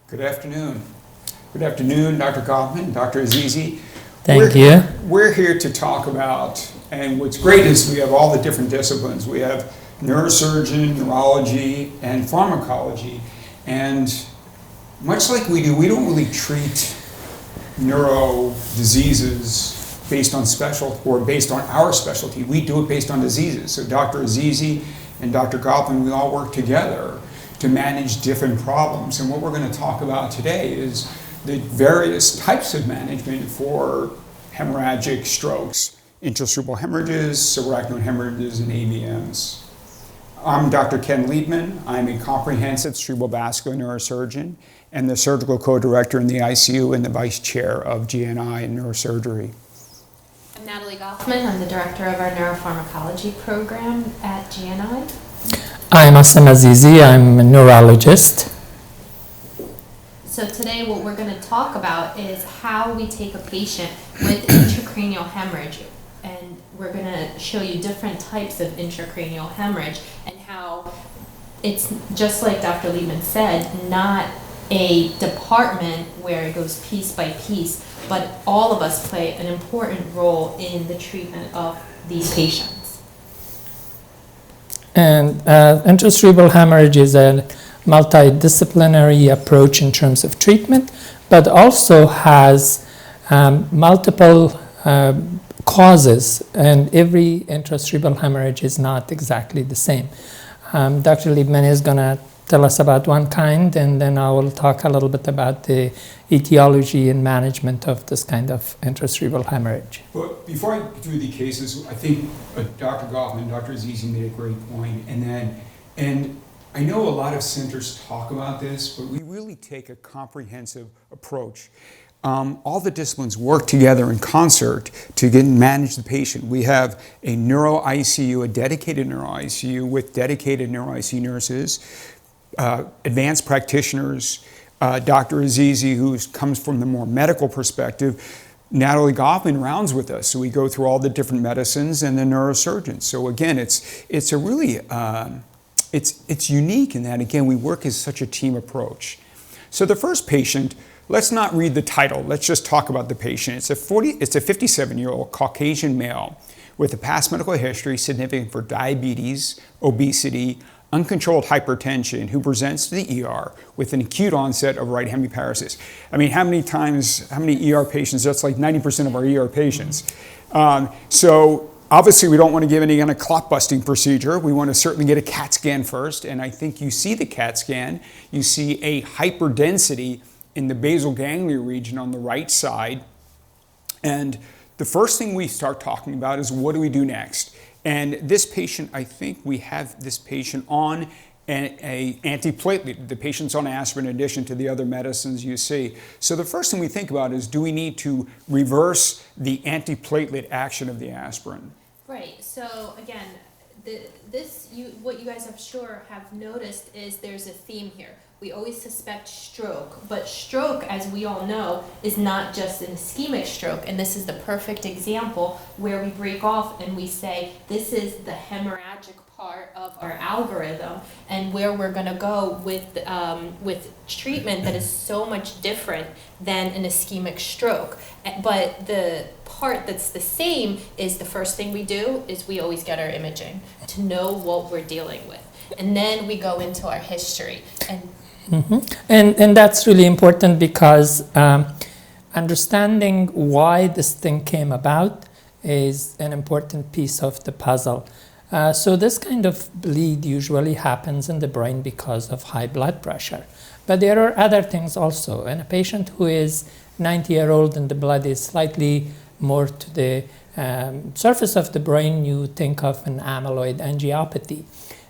Good afternoon. Good afternoon, Dr. Gofman, Dr. Azizi. Thank you. We're here to talk about, and what's great is we have all the different disciplines. We have neurosurgeon, neurology, and pharmacology. And much like we do, we don't really treat neuro diseases based on based on our specialty. We do it based on diseases. So Dr. Azizi and Dr. Gofman, we all work together to manage different problems. And what we're going to talk about today is the various types of management for hemorrhagic strokes, intracerebral hemorrhages, subarachnoid hemorrhages, and AVMs. I'm Dr. Ken Liebman. I'm a comprehensive cerebral vascular neurosurgeon and the surgical co-director in the ICU and the vice chair of GNI and neurosurgery. I'm Natalie Gofman. I'm the director of our neuropharmacology program at GNI. I'm Ausim Azizi. I'm a neurologist. So today what we're going to talk about is how we take a patient with intracranial hemorrhage, and we're going to show you different types of intracranial hemorrhage and how it's, just like Dr. Liebman said, not a department where it goes piece by piece, but all of us play an important role in the treatment of these patients. And intracerebral hemorrhage is a multidisciplinary approach in terms of treatment, but also has multiple causes, and every intracerebral hemorrhage is not exactly the same. Dr. Liebman is going to tell us about one kind, and then I will talk a little bit about the etiology and management of this kind of intracerebral hemorrhage. But before I do the cases, I think Dr. Gofman and Dr. Azizi made a great point. And I know a lot of centers talk about this, but we really take a comprehensive approach. All the disciplines work together in concert to manage the patient. We have a neuro ICU, a dedicated neuro ICU with dedicated neuro ICU nurses, advanced practitioners, Dr. Azizi, who comes from the more medical perspective. Natalie Gofman rounds with us, so we go through all the different medicines and the neurosurgeons. So again, it's a really it's unique in that, again, we work as such a team approach. So the first patient, let's not read the title. Let's just talk about the patient. It's a 57-year-old Caucasian male with a past medical history significant for diabetes, obesity, uncontrolled hypertension, who presents to the ER with an acute onset of right hemiparesis. I mean, how many ER patients? That's like 90% of our ER patients. So obviously we don't want to give any kind of clot busting procedure. We want to certainly get a CAT scan first, and I think you see the CAT scan. You see a hyperdensity in the basal ganglia region on the right side. And the first thing we start talking about is, what do we do next? And this patient, I think we have this patient on an antiplatelet. The patient's on aspirin in addition to the other medicines you see. So the first thing we think about is, do we need to reverse the antiplatelet action of the aspirin? Right. So again, what you guys have noticed is there's a theme here. We always suspect stroke, but stroke, as we all know, is not just an ischemic stroke, and this is the perfect example where we break off and we say this is the hemorrhagic part of our algorithm, and where we're going to go with treatment that is so much different than an ischemic stroke. But the part that's the same is, the first thing we do is we always get our imaging to know what we're dealing with, and then we go into our history. And that's really important, because understanding why this thing came about is an important piece of the puzzle. So this kind of bleed usually happens in the brain because of high blood pressure. But there are other things also. In a patient who is 90-year-old and the blood is slightly more to the surface of the brain, you think of an amyloid angiopathy.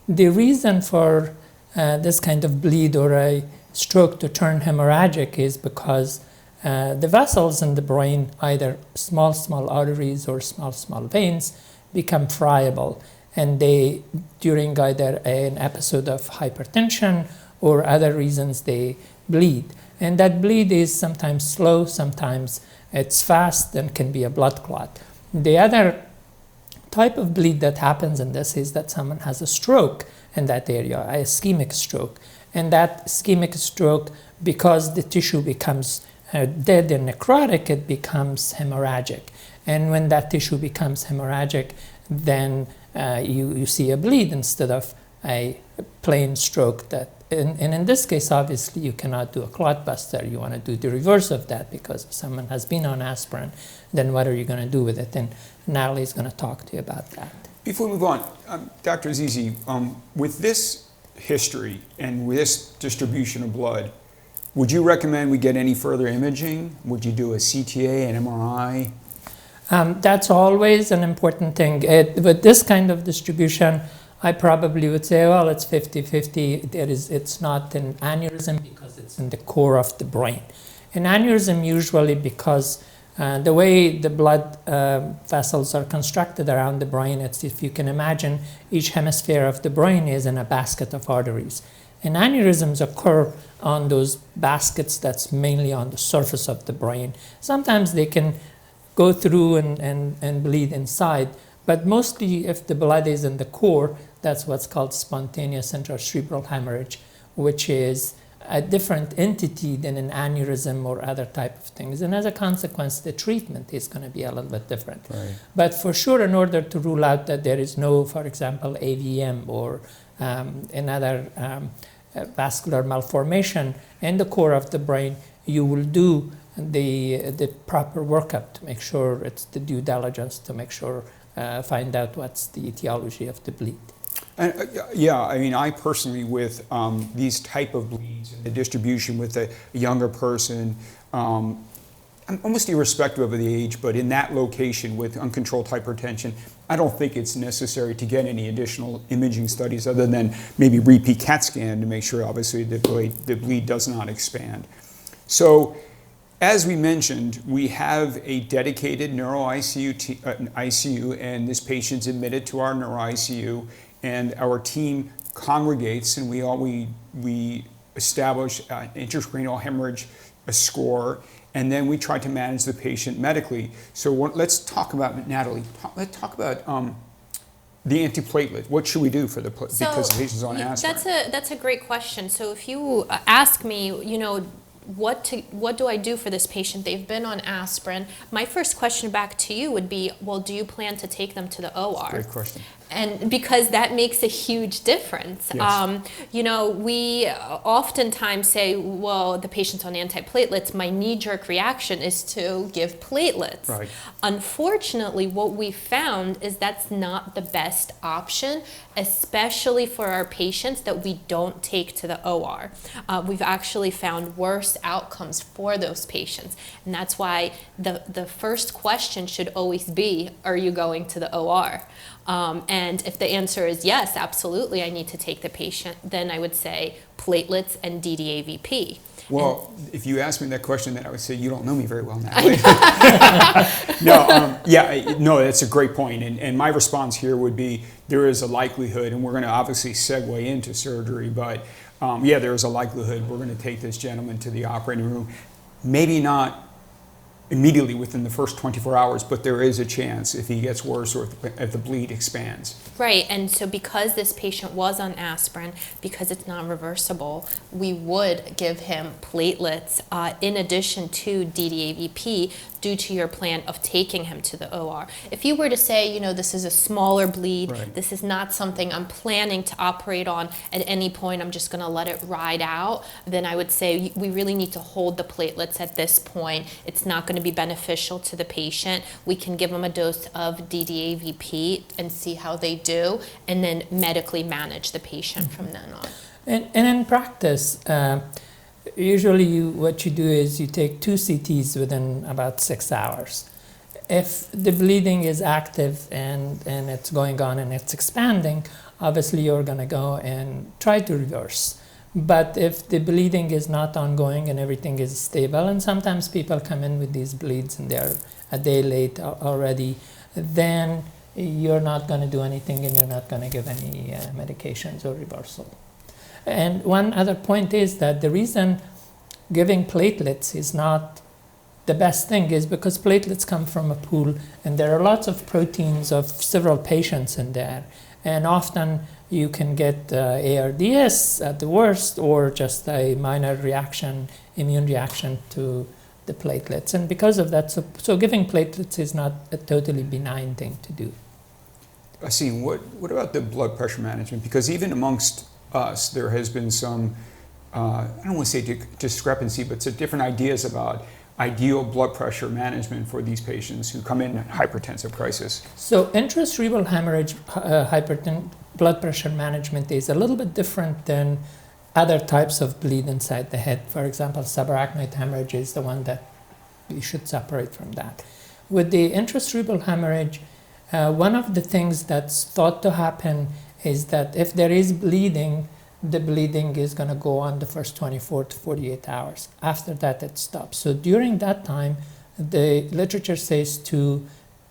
The reason for this kind of bleed or a stroke to turn hemorrhagic is because the vessels in the brain, either small arteries or small veins, become friable, and they, during either an episode of hypertension or other reasons, they bleed. And that bleed is sometimes slow, sometimes it's fast, and can be a blood clot. The other type of bleed that happens in this is that someone has a stroke in that area, a ischemic stroke. And that ischemic stroke, because the tissue becomes dead and necrotic, it becomes hemorrhagic. And when that tissue becomes hemorrhagic, then you see a bleed instead of a plain stroke. And in this case, obviously, you cannot do a clot buster. You want to do the reverse of that, because if someone has been on aspirin, then what are you going to do with it? And Natalie is going to talk to you about that. Before we move on, Dr. Azizi, with this history and with this distribution of blood, would you recommend we get any further imaging? Would you do a CTA, an MRI? That's always an important thing. With this kind of distribution, I probably would say, well, it's 50-50. It's not an aneurysm because it's in the core of the brain. An aneurysm usually because the way the blood vessels are constructed around the brain, it's, if you can imagine, each hemisphere of the brain is in a basket of arteries. And aneurysms occur on those baskets that's mainly on the surface of the brain. Sometimes they can go through and bleed inside, but mostly if the blood is in the core, that's what's called spontaneous intracerebral hemorrhage, which is a different entity than an aneurysm or other type of things. And as a consequence, the treatment is going to be a little bit different. Right. But for sure, in order to rule out that there is no, for example, AVM or another vascular malformation in the core of the brain, you will do the proper workup to make sure it's the due diligence to make sure, find out what's the etiology of the bleed. And, yeah, I mean, I personally, with these type of bleeds and the distribution with a younger person, almost irrespective of the age, but in that location with uncontrolled hypertension, I don't think it's necessary to get any additional imaging studies other than maybe repeat CAT scan to make sure, obviously, the bleed does not expand. So, as we mentioned, we have a dedicated neuro ICU, and this patient's admitted to our neuro ICU, and our team congregates, and we establish an intracranial hemorrhage, a score, and then we try to manage the patient medically. So let's talk about, Natalie, let's talk about the antiplatelet. What should we do for because the patient's on aspirin? That's a great question. So if you ask me, you know, what do I do for this patient? They've been on aspirin. My first question back to you would be, well, do you plan to take them to the OR? Great question. And because that makes a huge difference. Yes. You know, we oftentimes say, well, the patient's on antiplatelets. My knee-jerk reaction is to give platelets. Right. Unfortunately, what we found is that's not the best option, especially for our patients that we don't take to the OR. We've actually found worse outcomes for those patients. And that's why the first question should always be, are you going to the OR? And if the answer is yes, absolutely, I need to take the patient, then I would say platelets and DDAVP. Well, if you asked me that question, then I would say you don't know me very well, Natalie. No, that's a great point. And my response here would be there is a likelihood, and we're going to obviously segue into surgery, but yeah, there is a likelihood we're going to take this gentleman to the operating room. Maybe not immediately within the first 24 hours, but there is a chance if he gets worse or if the bleed expands. Right, and so because this patient was on aspirin, because it's non-reversible, we would give him platelets in addition to DDAVP due to your plan of taking him to the OR. If you were to say, you know, this is a smaller bleed, right, this is not something I'm planning to operate on at any point, I'm just going to let it ride out, then I would say we really need to hold the platelets at this point. It's not going to be beneficial to the patient. We can give them a dose of DDAVP and see how they do, and then medically manage the patient from then on. And in practice, usually what you do is you take 2 CTs within about 6 hours. If the bleeding is active and it's going on and it's expanding, obviously you're going to go and try to reverse. But if the bleeding is not ongoing and everything is stable, and sometimes people come in with these bleeds and they're a day late already, then you're not going to do anything and you're not going to give any medications or reversal. And one other point is that the reason giving platelets is not the best thing is because platelets come from a pool and there are lots of proteins of several patients in there. And often you can get ARDS at the worst, or just a minor reaction, immune reaction to the platelets. And because of that, so giving platelets is not a totally benign thing to do. Ausim, what about the blood pressure management? Because even amongst us, there has been some, I don't want to say discrepancy, but some different ideas about ideal blood pressure management for these patients who come in hypertensive crisis. So intracerebral hemorrhage blood pressure management is a little bit different than other types of bleed inside the head. For example, subarachnoid hemorrhage is the one that you should separate from that. With the intracerebral hemorrhage, one of the things that's thought to happen is that if there is bleeding, the bleeding is going to go on the first 24 to 48 hours. After that, it stops. So during that time, the literature says to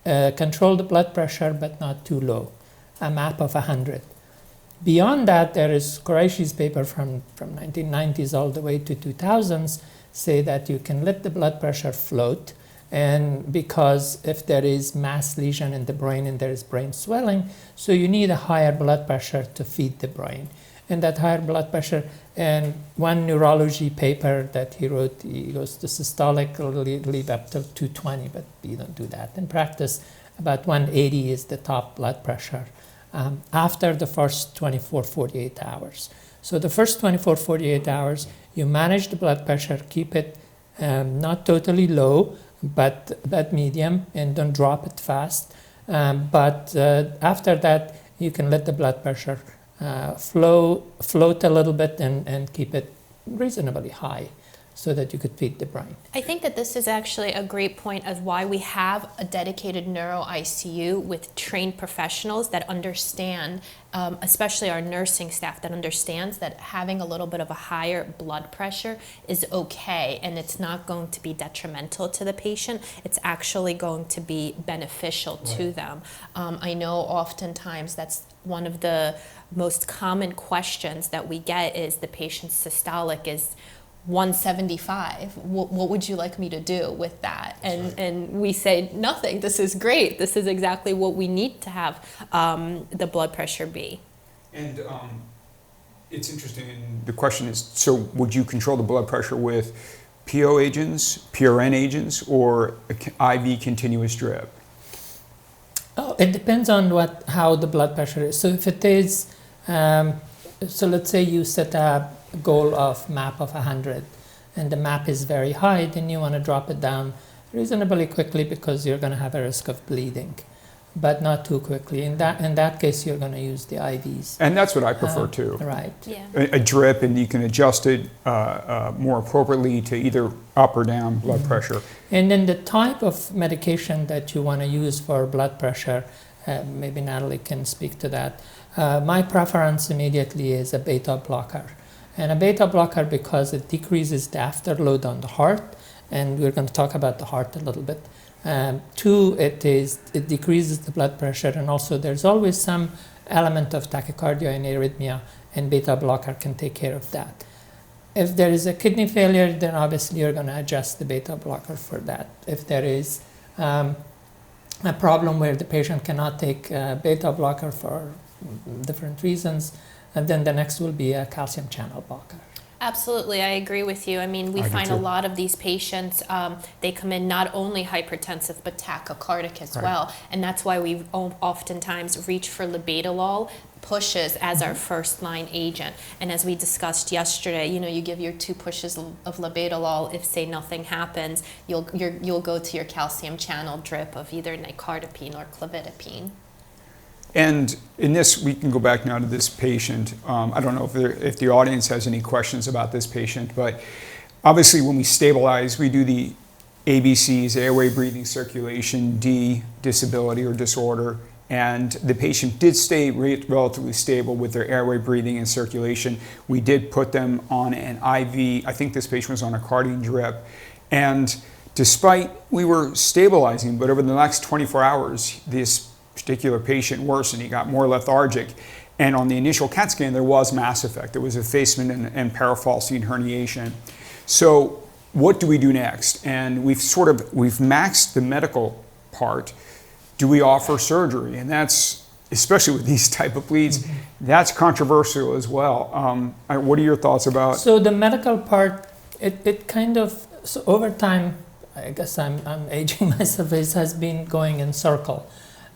control the blood pressure, but not too low, a MAP of 100. Beyond that, there is Qureishi's paper from 1990s all the way to 2000s say that you can let the blood pressure float, and because if there is mass lesion in the brain and there is brain swelling, so you need a higher blood pressure to feed the brain. And that higher blood pressure, and one neurology paper that he wrote, he goes to systolic leave up to 220, but you don't do that. In practice, about 180 is the top blood pressure after the first 24, 48 hours. So the first 24, 48 hours, you manage the blood pressure, keep it not totally low, but medium, and don't drop it fast. But after that, you can let the blood pressure float a little bit and keep it reasonably high so that you could feed the brain. I think that this is actually a great point of why we have a dedicated neuro ICU with trained professionals that understand, especially our nursing staff that understands that having a little bit of a higher blood pressure is okay, and it's not going to be detrimental to the patient. It's actually going to be beneficial to them. I know oftentimes that's one of the most common questions that we get is the patient's systolic is 175. What would you like me to do with that? And we say nothing. This is great. This is exactly what we need to have the blood pressure be. And it's interesting. And the question is, so would you control the blood pressure with PO agents, PRN agents, or IV continuous drip? Oh, it depends on how the blood pressure is. So if it is, so let's say you set a goal of MAP of 100, and the MAP is very high, then you want to drop it down reasonably quickly because you're going to have a risk of bleeding, but not too quickly. In that case, you're going to use the IVs. And that's what I prefer too. Right. Yeah. A drip, and you can adjust it more appropriately to either up or down blood pressure. And then the type of medication that you want to use for blood pressure, maybe Natalie can speak to that. My preference immediately is a beta blocker. And a beta blocker because it decreases the afterload on the heart, and we're going to talk about the heart a little bit. Two, it decreases the blood pressure, and also there's always some element of tachycardia and arrhythmia, and beta blocker can take care of that. If there is a kidney failure, then obviously you're going to adjust the beta blocker for that. If there is a problem where the patient cannot take beta blocker for different reasons, and then the next will be a calcium channel blocker. Absolutely, I agree with you. I mean, we find a lot of these patients, they come in not only hypertensive, but tachycardic as well. And that's why we oftentimes reach for labetalol pushes as our first line agent. And as we discussed yesterday, you give your 2 pushes of labetalol. If, say, nothing happens, you'll go to your calcium channel drip of either nicardipine or clofidipine. And in this, we can go back now to this patient. I don't know if the audience has any questions about this patient, but obviously when we stabilize, we do the ABCs, airway, breathing, circulation, D, disability or disorder, and the patient did stay relatively stable with their airway, breathing, and circulation. We did put them on an IV. I think this patient was on a cardiac drip, and despite we were stabilizing, but over the next 24 hours, this particular patient worsened. He got more lethargic, and on the initial CAT scan there was mass effect. There was effacement and parafalcine herniation. So what do we do next? And we've maxed the medical part. Do we offer surgery? And that's, especially with these type of bleeds, That's controversial as well. What are your thoughts about? So the medical part, it kind of, so over time, I guess I'm aging myself, it has been going in circle.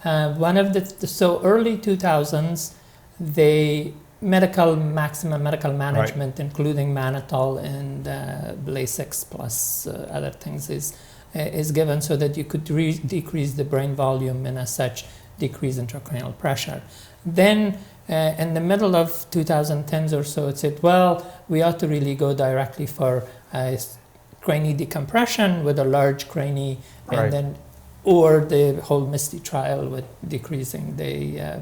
One of so early 2000s, maximum medical management, right, including mannitol and Lasix plus other things is given so that you could decrease the brain volume and as such decrease intracranial pressure. Then in the middle of 2010s or so, it said, well, we ought to really go directly for cranie decompression with a large cranie, and right, then, or the whole MISTY trial with decreasing the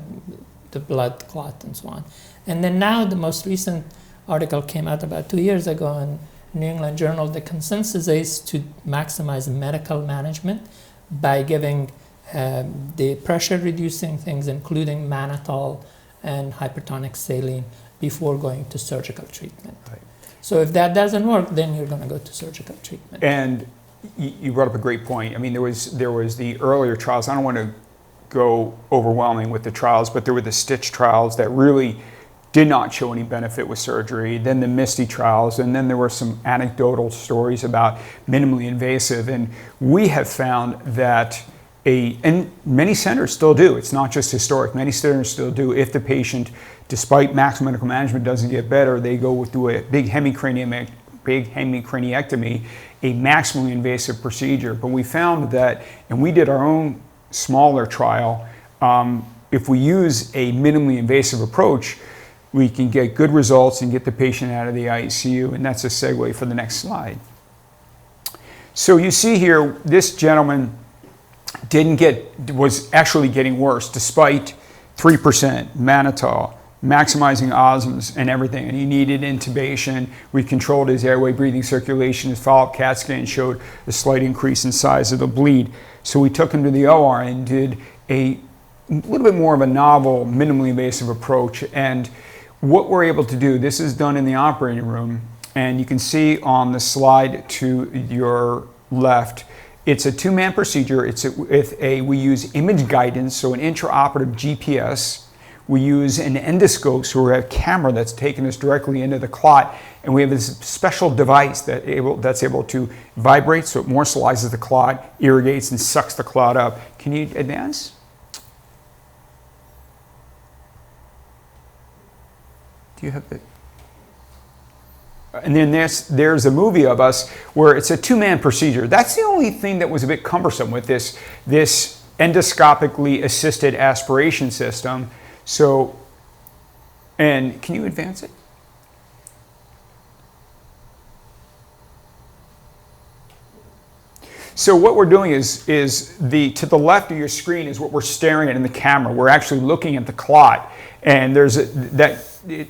blood clot and so on. And then now the most recent article came out about 2 years ago in New England Journal. The consensus is to maximize medical management by giving the pressure reducing things, including mannitol and hypertonic saline, before going to surgical treatment. Right. So if that doesn't work, then you're going to go to surgical treatment. And you brought up a great point. I mean, there was the earlier trials. I don't want to go overwhelming with the trials, but there were the Stitch trials that really did not show any benefit with surgery. Then the MISTY trials, and then there were some anecdotal stories about minimally invasive. And we have found that and many centers still do, it's not just historic, many centers still do, if the patient, despite maximum medical management, doesn't get better, they go through a big hemicraniectomy, a maximally invasive procedure. But we found that, and we did our own smaller trial, if we use a minimally invasive approach, we can get good results and get the patient out of the ICU, and that's a segue for the next slide. So you see here, this gentleman was actually getting worse despite 3% mannitol, maximizing Ausims and everything, and he needed intubation. We controlled his airway, breathing, circulation. His follow-up CAT scan showed a slight increase in size of the bleed. So we took him to the OR and did a little bit more of a novel, minimally invasive approach. And what we're able to do, this is done in the operating room, and you can see on the slide to your left, it's a two-man procedure. We use image guidance, so an intraoperative GPS. We use an endoscope, so we have a camera that's taking us directly into the clot, and we have this special device that's able to vibrate, so it morselizes the clot, irrigates, and sucks the clot up. Can you advance? Do you have the? And then there's a movie of us where it's a two-man procedure. That's the only thing that was a bit cumbersome with this endoscopically assisted aspiration system. So, and can you advance it? So what we're doing is to the left of your screen is what we're staring at in the camera. We're actually looking at the clot, and it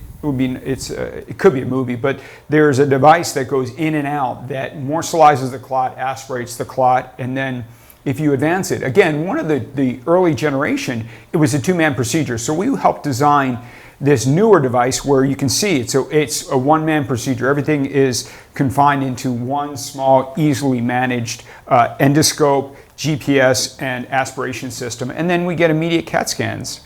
could be a movie, but there's a device that goes in and out that morselizes the clot, aspirates the clot, and then if you advance it, again, one of the early generation, it was a two-man procedure. So we helped design this newer device where you can see it's a one-man procedure. Everything is confined into one small, easily managed endoscope, GPS, and aspiration system. And then we get immediate CAT scans.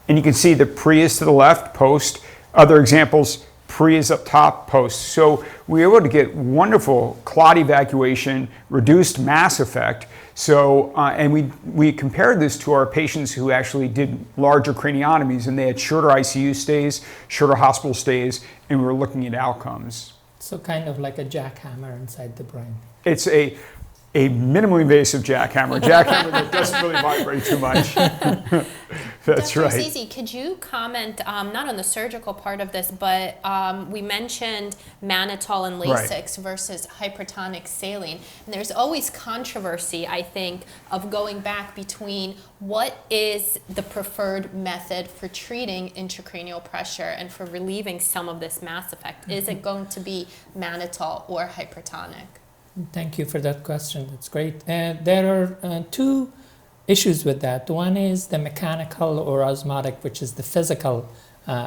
And you can see the pre is to the left, post. Other examples, pre is up top, post. So we were able to get wonderful clot evacuation, reduced mass effect. So, and we compared this to our patients who actually did larger craniotomies, and they had shorter ICU stays, shorter hospital stays, and we were looking at outcomes. So kind of like a jackhammer inside the brain. It's a minimally invasive jackhammer that doesn't really vibrate too much. That's Dr. right. Azizi, could you comment, not on the surgical part of this, but we mentioned mannitol and Lasix versus hypertonic saline. And there's always controversy, I think, of going back between what is the preferred method for treating intracranial pressure and for relieving some of this mass effect. Is it going to be mannitol or hypertonic? Thank you for that question. That's great. There are two issues with that. One is the mechanical or osmotic, which is the physical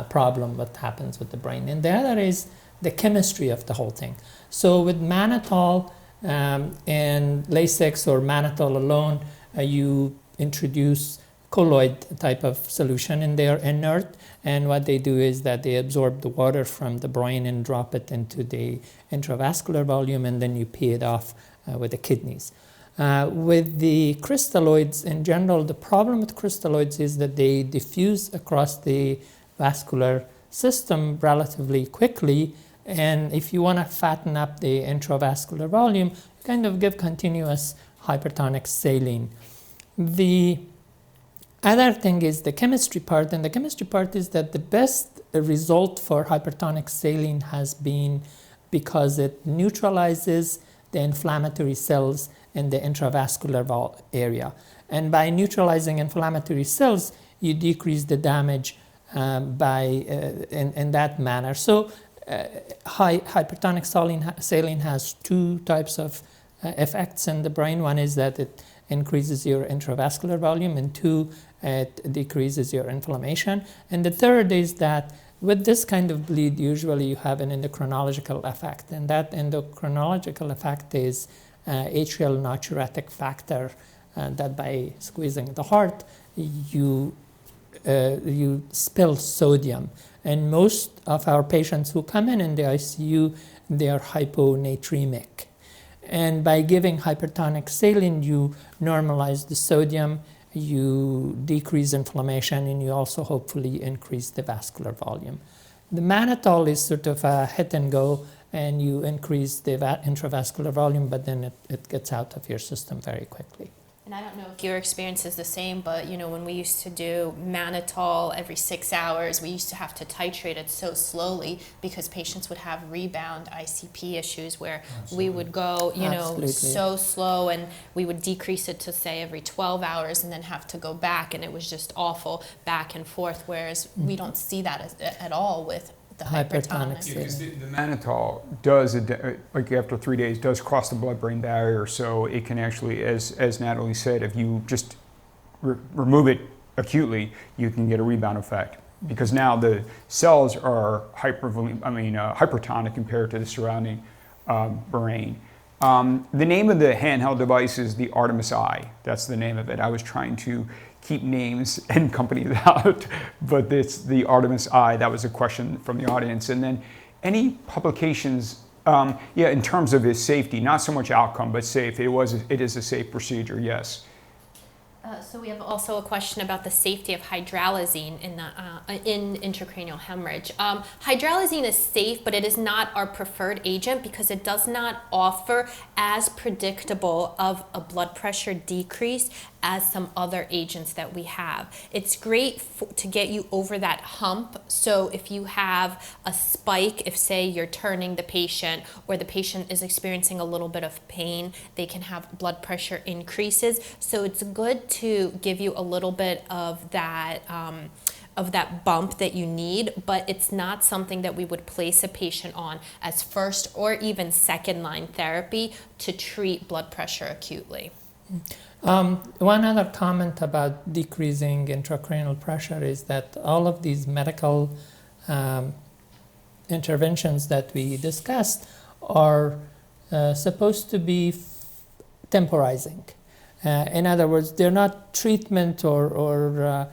problem, what happens with the brain. And the other is the chemistry of the whole thing. So with mannitol and Lasix or mannitol alone, you introduce colloid type of solution, and they are inert. And what they do is that they absorb the water from the brain and drop it into the intravascular volume, and then you pee it off with the kidneys. With the crystalloids in general, the problem with crystalloids is that they diffuse across the vascular system relatively quickly. And if you want to fatten up the intravascular volume, you kind of give continuous hypertonic saline. The other thing is the chemistry part, and the chemistry part is that the best result for hypertonic saline has been because it neutralizes the inflammatory cells in the intravascular area. And by neutralizing inflammatory cells, you decrease the damage in that manner. So hypertonic saline has two types of effects in the brain. One is that it increases your intravascular volume, and two, it decreases your inflammation. And the third is that with this kind of bleed, usually you have an endocrinological effect, and that endocrinological effect is atrial natriuretic factor, that by squeezing the heart, you spill sodium. And most of our patients who come in the ICU, they are hyponatremic. And by giving hypertonic saline, you normalize the sodium, you decrease inflammation, and you also hopefully increase the vascular volume. The mannitol is sort of a hit and go, and you increase the intravascular volume, but then it gets out of your system very quickly. And I don't know if your experience is the same, but when we used to do mannitol every 6 hours, we used to have to titrate it so slowly because patients would have rebound ICP issues where we would go, so slow, and we would decrease it to say every 12 hours and then have to go back, and it was just awful back and forth, whereas we don't see that at all with the hypertonic. Yeah, because the mannitol does, like after 3 days, does cross the blood-brain barrier, so it can actually, as Natalie said, if you just remove it acutely, you can get a rebound effect. Because now the cells are hypertonic compared to the surrounding brain. The name of the handheld device is the Artemis I. That's the name of it. I was trying to keep names and companies out, but it's the Artemis I. That was a question from the audience. And then any publications, in terms of its safety, not so much outcome, but safe. It is a safe procedure, yes. So we have also a question about the safety of hydralazine in intracranial hemorrhage. Hydralazine is safe, but it is not our preferred agent because it does not offer as predictable of a blood pressure decrease as some other agents that we have. It's great to get you over that hump. So if you have a spike, if say you're turning the patient or the patient is experiencing a little bit of pain, they can have blood pressure increases. So it's good to give you a little bit of that bump that you need, but it's not something that we would place a patient on as first or even second line therapy to treat blood pressure acutely. One other comment about decreasing intracranial pressure is that all of these medical interventions that we discussed are supposed to be temporizing. In other words, they're not treatment or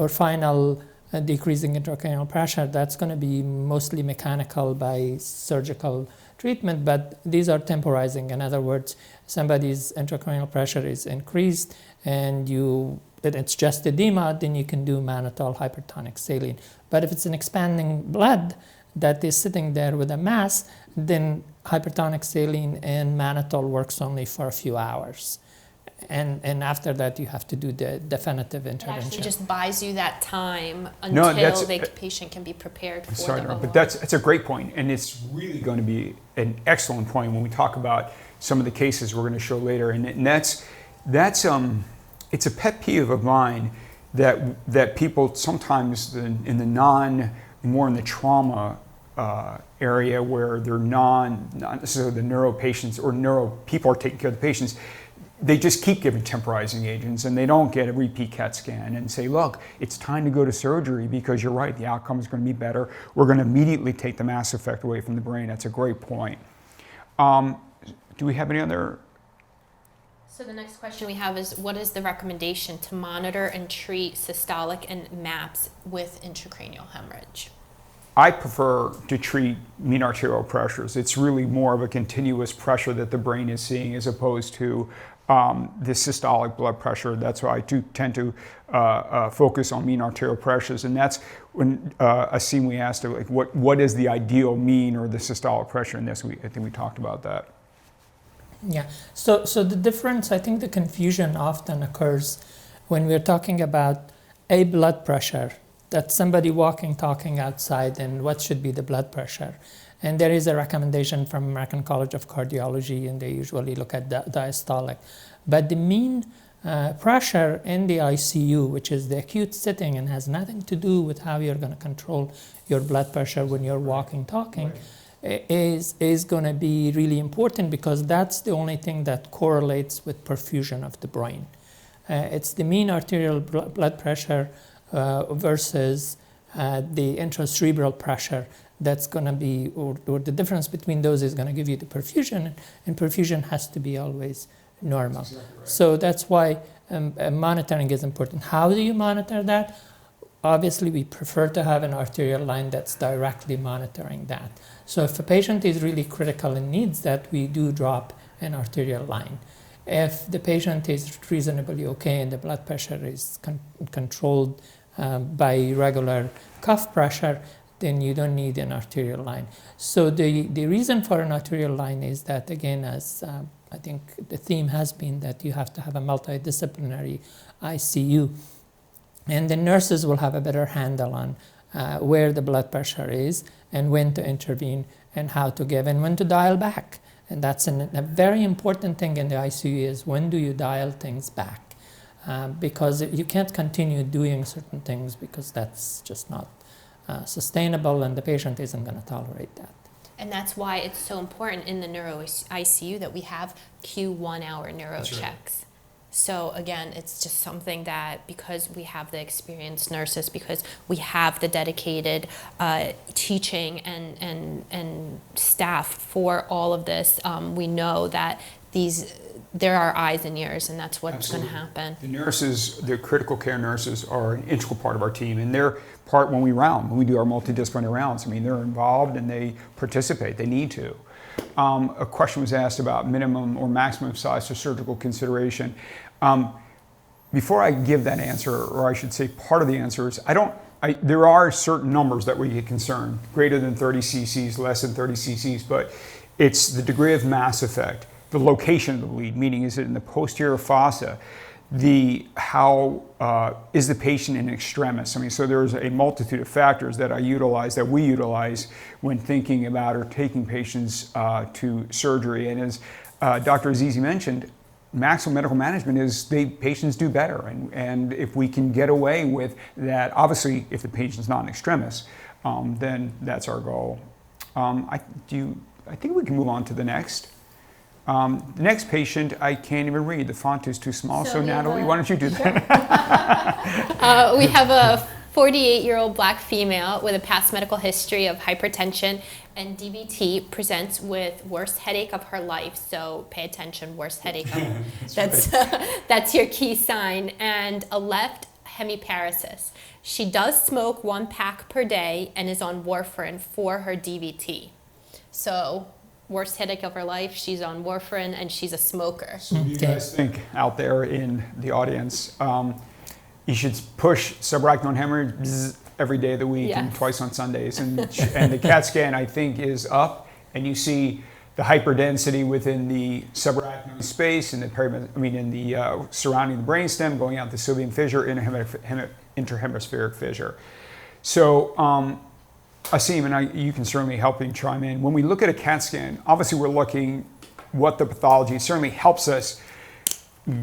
final decreasing intracranial pressure. That's going to be mostly mechanical by surgical treatment, but these are temporizing. In other words, somebody's intracranial pressure is increased and it's just edema, then you can do mannitol hypertonic saline. But if it's an expanding blood that is sitting there with a mass, then hypertonic saline and mannitol works only for a few hours. And after that, you have to do the definitive intervention. It actually just buys you that time until the patient can be prepared for the OR. But that's a great point, and it's really going to be an excellent point when we talk about some of the cases we're going to show later. And that's it's a pet peeve of mine that people sometimes in the more in the trauma area where they're not necessarily the neuro patients or neuro people are taking care of the patients. They just keep giving temporizing agents and they don't get a repeat CAT scan and say, look, it's time to go to surgery because you're right, the outcome is going to be better. We're going to immediately take the mass effect away from the brain. That's a great point. Do we have any other? So the next question we have is, what is the recommendation to monitor and treat systolic and MAPS with intracranial hemorrhage? I prefer to treat mean arterial pressures. It's really more of a continuous pressure that the brain is seeing as opposed to the systolic blood pressure. That's why I do tend to focus on mean arterial pressures. And that's when Ausim, we asked her, like, what is the ideal mean or the systolic pressure in this? I think we talked about that. Yeah, so the difference, I think the confusion often occurs when we're talking about a blood pressure, that's somebody walking, talking outside, and what should be the blood pressure. And there is a recommendation from American College of Cardiology, and they usually look at the diastolic. But the mean pressure in the ICU, which is the acute setting and has nothing to do with how you're going to control your blood pressure when you're walking, talking, is going to be really important because that's the only thing that correlates with perfusion of the brain. It's the mean arterial blood pressure versus the intracerebral pressure that's going to be, or the difference between those is going to give you the perfusion, and perfusion has to be always normal. That's exactly right. So that's why monitoring is important. How do you monitor that? Obviously, we prefer to have an arterial line that's directly monitoring that. So if a patient is really critical and needs that, we do drop an arterial line. If the patient is reasonably okay and the blood pressure is controlled by regular cuff pressure, then you don't need an arterial line. So the reason for an arterial line is that, again, as I think the theme has been, that you have to have a multidisciplinary ICU. And the nurses will have a better handle on where the blood pressure is and when to intervene and how to give and when to dial back. And that's a very important thing in the ICU is when do you dial things back? Because you can't continue doing certain things because that's just not sustainable and the patient isn't going to tolerate that. And that's why it's so important in the neuro ICU that we have Q1 hour neuro That's checks. Right. So again, it's just something that because we have the experienced nurses, because we have the dedicated teaching and staff for all of this, we know that there are eyes and ears, and that's what's going to happen. The nurses, the critical care nurses, are an integral part of our team, and they're part when we do our multidisciplinary rounds. I mean, they're involved and they participate. They need to. A question was asked about minimum or maximum size for surgical consideration. Before I give that answer, or I should say part of the answer is, there are certain numbers that we get concerned, greater than 30 cc's, less than 30 cc's, but it's the degree of mass effect, the location of the bleed, meaning is it in the posterior fossa, how is the patient in extremis? I mean, so there's a multitude of factors that we utilize when thinking about or taking patients to surgery. And as Dr. Azizi mentioned, maximal medical management is patients do better. And if we can get away with that, obviously, if the patient's not in extremis, then that's our goal. I think we can move on to the next. The next patient, I can't even read. The font is too small. So Natalie, why don't you do that? We have a 48-year-old black female with a past medical history of hypertension and DVT, presents with worst headache of her life. So pay attention, worst headache. That's your key sign. And a left hemiparesis. She does smoke 1 pack per day and is on warfarin for her DVT. So worst headache of her life, she's on warfarin, and she's a smoker. So what do you guys think out there in the audience? You should push subarachnoid hemorrhage every day of the week and twice on Sundays. And the CAT scan, I think, is up, and you see the hyperdensity within the subarachnoid space and the surrounding the brainstem, going out the sylvian fissure, interhemispheric fissure. So, Ausim, and you can certainly help me chime in. When we look at a CAT scan, obviously we're looking what the pathology certainly helps us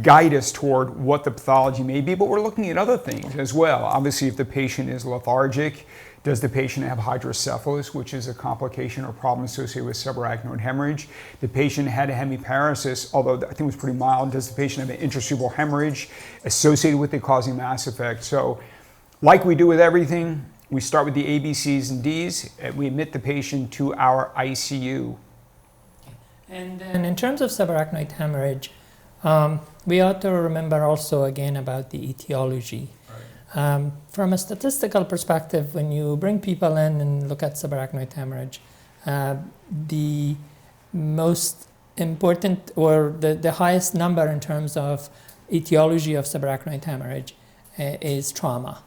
guide us toward what the pathology may be, but we're looking at other things as well. Obviously, if the patient is lethargic, does the patient have hydrocephalus, which is a complication or problem associated with subarachnoid hemorrhage? The patient had a hemiparesis, although I think it was pretty mild. Does the patient have an intracerebral hemorrhage associated with the causing mass effect? So, like we do with everything, we start with the A, B, C's, and D's. We admit the patient to our ICU. And then in terms of subarachnoid hemorrhage, We ought to remember also again about the etiology. From a statistical perspective, when you bring people in and look at subarachnoid hemorrhage, the most important or the highest number in terms of etiology of subarachnoid hemorrhage is trauma.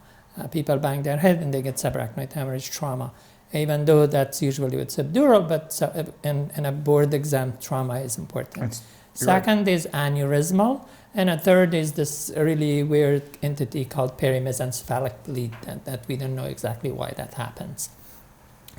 People bang their head and they get subarachnoid hemorrhage trauma, even though that's usually with subdural, but in a board exam, trauma is important. Second is aneurysmal, and a third is this really weird entity called perimesencephalic bleed that we don't know exactly why that happens.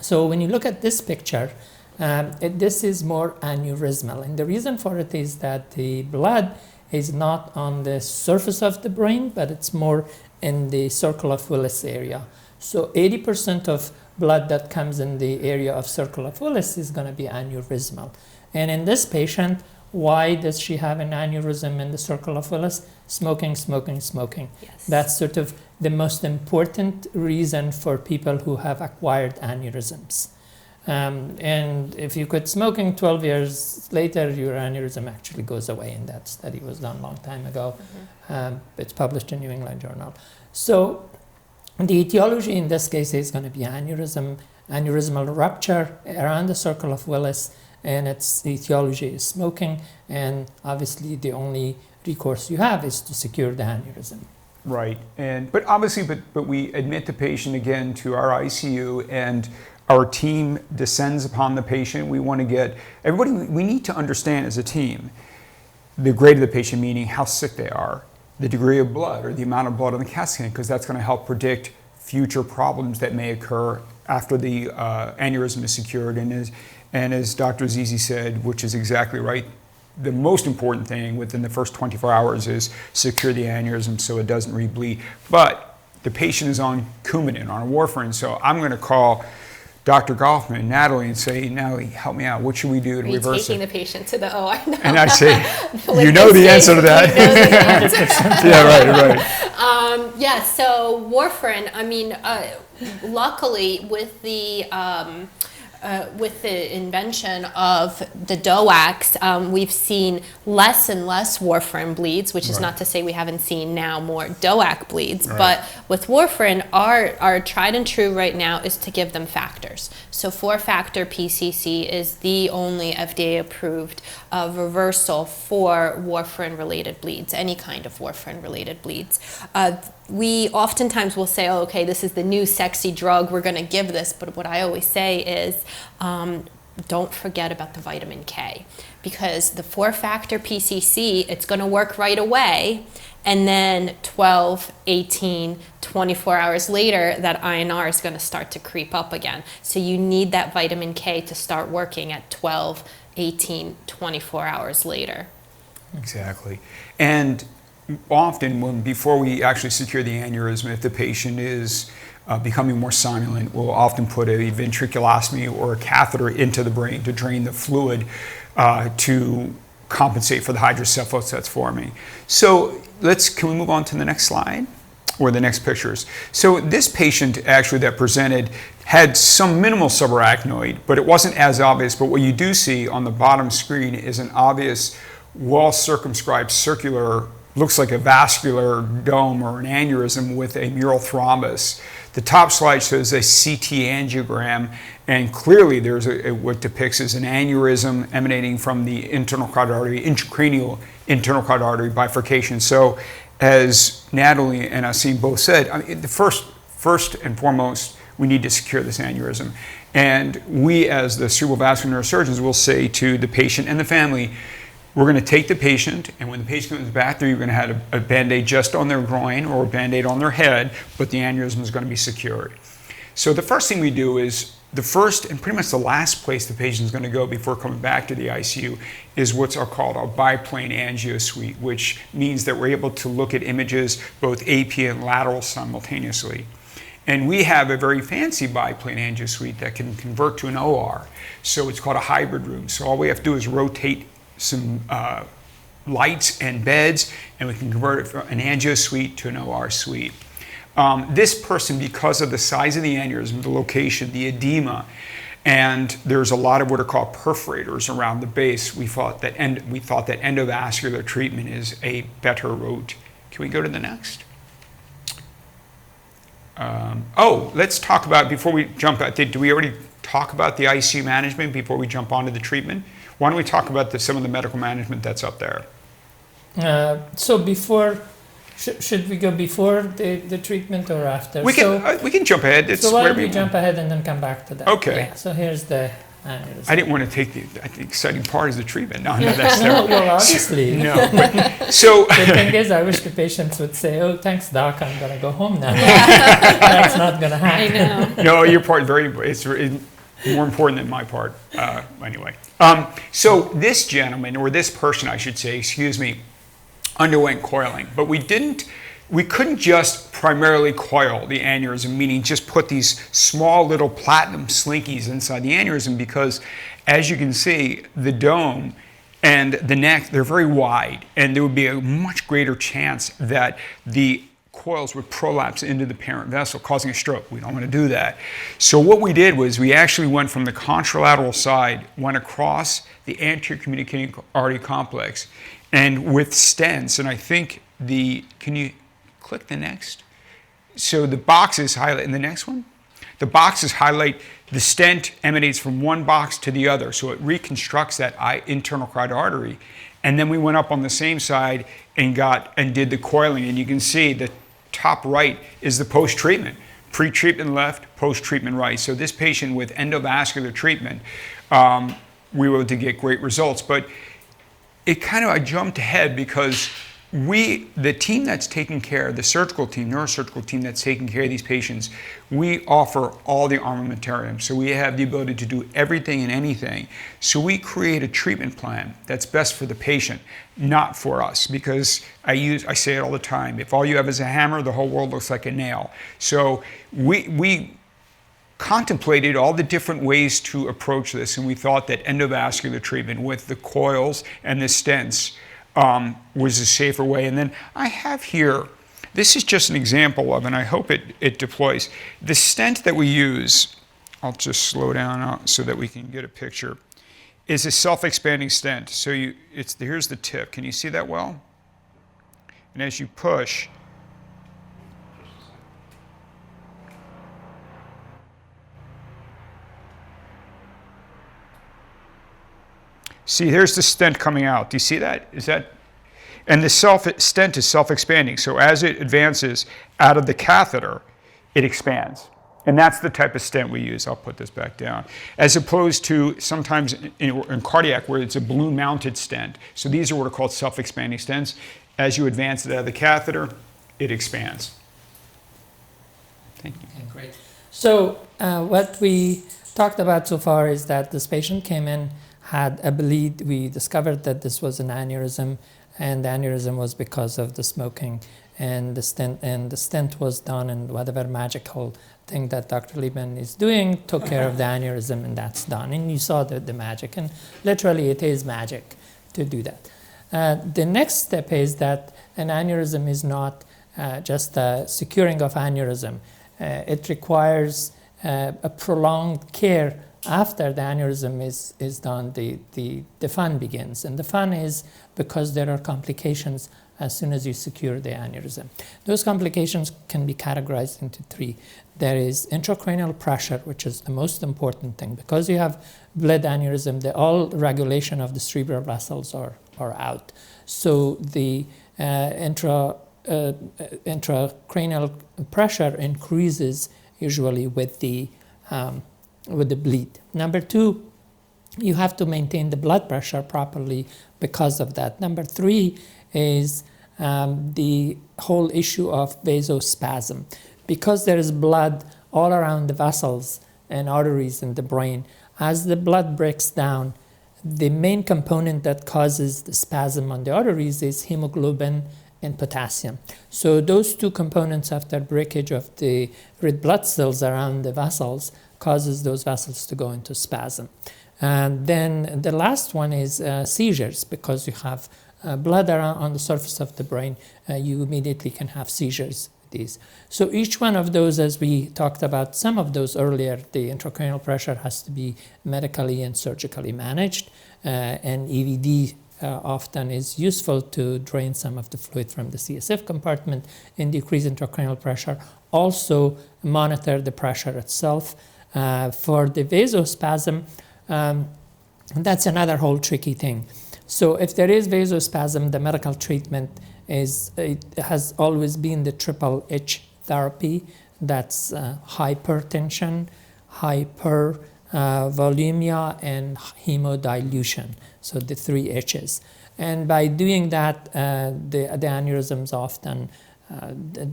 So when you look at this picture, this is more aneurysmal, and the reason for it is that the blood is not on the surface of the brain, but it's more in the circle of Willis area. So 80% of blood that comes in the area of circle of Willis is going to be aneurysmal. And in this patient, why does she have an aneurysm in the circle of Willis? Smoking, smoking, smoking. Yes. That's sort of the most important reason for people who have acquired aneurysms. And if you quit smoking 12 years later, your aneurysm actually goes away, and that study was done a long time ago. It's published in New England Journal. So the etiology in this case is going to be aneurysmal rupture around the circle of Willis, and its etiology is smoking, and obviously the only recourse you have is to secure the aneurysm. Right, but obviously, but we admit the patient again to our ICU, and our team descends upon the patient. We want to get everybody. We need to understand as a team the grade of the patient, meaning how sick they are, the degree of blood or the amount of blood on the CAT scan, because that's going to help predict future problems that may occur after the aneurysm is secured. And as Dr. Azizi said, which is exactly right, the most important thing within the first 24 hours is secure the aneurysm so it doesn't rebleed. But the patient is on Coumadin, on warfarin, so I'm going to call Dr. Gofman, Natalie, and say, Natalie, help me out. What should we do to reverse it? Taking the patient to the OR now. And I say, you know the answer to that. Yeah, right. Yeah, so warfarin, I mean, luckily with the invention of the DOACs, we've seen less and less warfarin bleeds, which is not to say we haven't seen now more DOAC bleeds, but with warfarin, our tried and true right now is to give them factors. So 4-factor PCC is the only FDA-approved reversal for warfarin-related bleeds, any kind of warfarin-related bleeds. We oftentimes will say, oh, okay, this is the new sexy drug, we're going to give this, but what I always say is don't forget about the vitamin K, because the 4-factor PCC, it's going to work right away, and then 12, 18, 24 hours later, that INR is going to start to creep up again. So you need that vitamin K to start working at 12, 18, 24 hours later. Exactly. And often, before we actually secure the aneurysm, if the patient is becoming more somnolent, we'll often put a ventriculostomy or a catheter into the brain to drain the fluid to compensate for the hydrocephalus that's forming. So can we move on to the next slide? Or the next pictures. So this patient actually that presented had some minimal subarachnoid, but it wasn't as obvious. But what you do see on the bottom screen is an obvious, well-circumscribed circular, looks like a vascular dome or an aneurysm with a mural thrombus. The top slide shows a CT angiogram, and clearly there's what depicts as an aneurysm emanating from the internal carotid artery, intracranial internal carotid artery bifurcation. So as Natalie and Ausim both said, I mean, the first and foremost, we need to secure this aneurysm. And we, as the cerebral vascular neurosurgeons, will say to the patient and the family, we're going to take the patient, and when the patient comes back there, you're going to have a Band-Aid just on their groin or a Band-Aid on their head, but the aneurysm is going to be secured. So the first thing we do is, the first and pretty much the last place the patient is going to go before coming back to the ICU is what's called a biplane angio suite, which means that we're able to look at images both AP and lateral simultaneously. And we have a very fancy biplane angio suite that can convert to an OR. So it's called a hybrid room. So all we have to do is rotate some lights and beds, and we can convert it from an angio suite to an OR suite. This person, because of the size of the aneurysm, the location, the edema, And there's a lot of what are called perforators around the base. We thought that endovascular treatment is a better route. Can we go to the next? Let's talk about, before we jump out, do we already talk about the ICU management before we jump onto the treatment? Why don't we talk about some of the medical management that's up there? So before, should we go before the treatment or after? We can jump ahead. So why don't we jump ahead and then come back to that? Okay. Yeah, so here's the aneurysm. I didn't want to take the exciting part is the treatment. No, that's terrible. Well, obviously. No. So the thing is, I wish the patients would say, "Oh, thanks, doc. I'm gonna go home now." That's not gonna happen. I know. No, your part it's more important than my part. Anyway, so this gentleman, or this person, I should say, excuse me, underwent coiling, but we couldn't just primarily coil the aneurysm, meaning just put these small little platinum slinkies inside the aneurysm, because as you can see, the dome and the neck, they're very wide, and there would be a much greater chance that the coils would prolapse into the parent vessel, causing a stroke. We don't want to do that. So what we did was we actually went from the contralateral side, went across the anterior communicating artery complex, and with stents, and I think can you click the next? So the boxes highlight, in the next one, the boxes highlight the stent emanates from one box to the other, so it reconstructs that internal carotid artery. And then we went up on the same side and did the coiling, and you can see the top right is the post-treatment. Pre-treatment left, post-treatment right. So this patient with endovascular treatment, we were able to get great results. But I jumped ahead because the team that's taking care, the surgical team, neurosurgical team that's taking care of these patients, we offer all the armamentarium. So we have the ability to do everything and anything. So we create a treatment plan that's best for the patient, not for us, because I say it all the time, if all you have is a hammer, the whole world looks like a nail. So we contemplated all the different ways to approach this, and we thought that endovascular treatment with the coils and the stents was a safer way. And then I have here, this is just an example of, and I hope it deploys. The stent that we use, I'll just slow down so that we can get a picture, is a self-expanding stent. So here's the tip. Can you see that well? And as you push, see, here's the stent coming out. Do you see that? And the stent is self-expanding. So as it advances out of the catheter, it expands. And that's the type of stent we use. I'll put this back down. As opposed to sometimes in cardiac where it's a balloon-mounted stent. So these are what are called self-expanding stents. As you advance it out of the catheter, it expands. Thank you. Okay, great. So what we talked about so far is that this patient came in, had a bleed. We discovered that this was an aneurysm, and the aneurysm was because of the smoking, and the stent was done, and whatever magical thing that Dr. Liebman is doing took care of the aneurysm, and that's done. And you saw the magic, and literally it is magic to do that. The next step is that an aneurysm is not just a securing of aneurysm. It requires a prolonged care. After the aneurysm is done, the FAAN begins. And the FAAN is because there are complications as soon as you secure the aneurysm. Those complications can be categorized into three. There is intracranial pressure, which is the most important thing. Because you have blood aneurysm, all regulation of the cerebral vessels are out. So the intracranial pressure increases usually with the bleed. Number two, you have to maintain the blood pressure properly because of that. Number three is the whole issue of vasospasm. Because there is blood all around the vessels and arteries in the brain, as the blood breaks down, the main component that causes the spasm on the arteries is hemoglobin and potassium. So those two components, after breakage of the red blood cells around the vessels, causes those vessels to go into spasm. And then the last one is seizures, because you have blood around on the surface of the brain, you immediately can have seizures with these. So each one of those, as we talked about some of those earlier, the intracranial pressure has to be medically and surgically managed, and EVD often is useful to drain some of the fluid from the CSF compartment and decrease intracranial pressure. Also monitor the pressure itself. For the vasospasm, that's another whole tricky thing. So if there is vasospasm, the medical treatment it has always been the triple H therapy. That's hypertension, hypervolemia, and hemodilution. So the 3 H's. And by doing that, the aneurysms often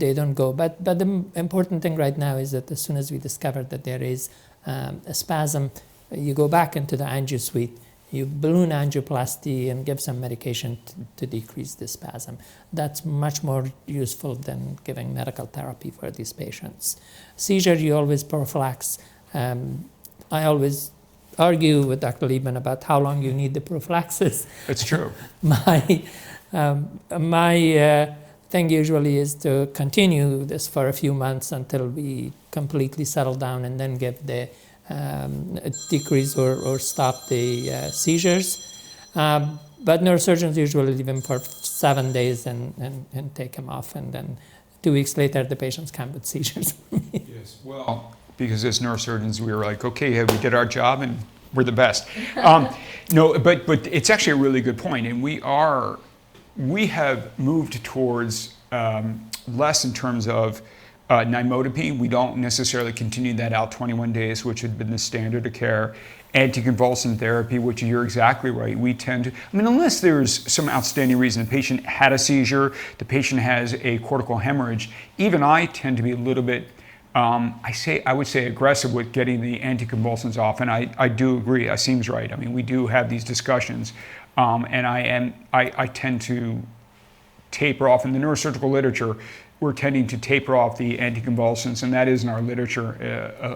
they don't go. But the important thing right now is that as soon as we discover that there is a spasm, you go back into the angio suite, you balloon angioplasty and give some medication to decrease the spasm. That's much more useful than giving medical therapy for these patients. Seizure, you always prophylax. I always argue with Dr. Liebman about how long you need the prophylaxis. It's true. My thing usually is to continue this for a few months until we completely settle down and then give the decrease or stop the seizures. But neurosurgeons usually leave him for 7 days and take him off, and then 2 weeks later the patients come with seizures. Yes, well, because as neurosurgeons we were like, okay, we did our job and we're the best. No, but it's actually a really good point, and we have moved towards less in terms of nimodipine. We don't necessarily continue that out 21 days, which had been the standard of care. Anticonvulsant therapy, which you're exactly right. We tend to, unless there's some outstanding reason, the patient had a seizure, the patient has a cortical hemorrhage, even I tend to be a little bit, I would say aggressive with getting the anticonvulsants off, and I do agree, that seems right. We do have these discussions, and I tend to taper off. In the neurosurgical literature, we're tending to taper off the anticonvulsants, and that is in our literature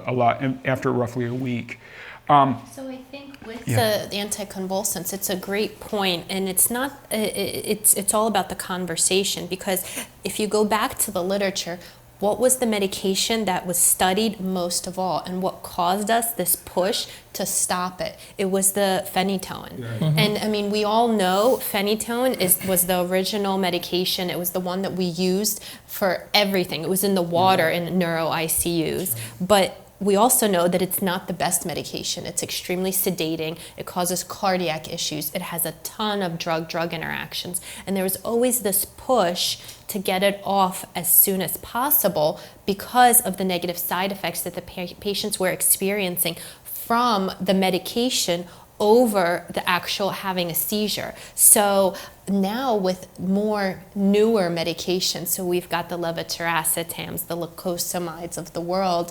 a lot after roughly a week. So I think with the anticonvulsants, it's a great point, and it's not. It's all about the conversation, because if you go back to the literature, what was the medication that was studied most of all, and what caused us this push to stop it? It was the phenytoin. Yeah. Mm-hmm. And we all know phenytoin was the original medication. It was the one that we used for everything. It was in the water in neuro ICUs. Right. But we also know that it's not the best medication. It's extremely sedating. It causes cardiac issues. It has a ton of drug-drug interactions. And there was always this push to get it off as soon as possible because of the negative side effects that the patients were experiencing from the medication over the actual having a seizure. So now with more newer medications, so we've got the levetiracetam, the leucosamides of the world,